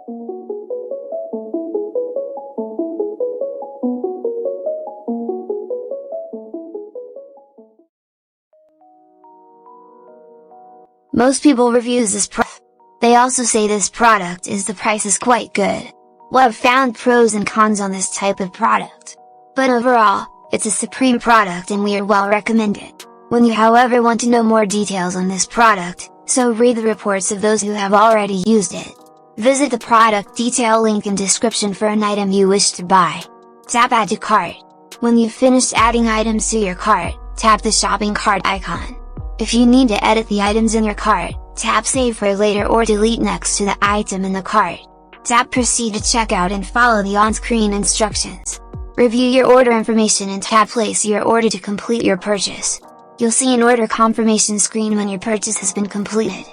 Most people reviews this product. They also say this product is the price is quite good. Well, I've found pros and cons on this type of product. But overall, it's a supreme product and we are well recommend it. When you however want to know more details on this product, so read the reports of those who have already used it. Visit the product detail link in description for an item you wish to buy. Tap add to cart. When you've finished adding items to your cart, tap the shopping cart icon. If you need to edit the items in your cart, tap save for later or delete next to the item in the cart. Tap proceed to checkout and follow the on-screen instructions. Review your order information and tap place your order to complete your purchase. You'll see an order confirmation screen when your purchase has been completed.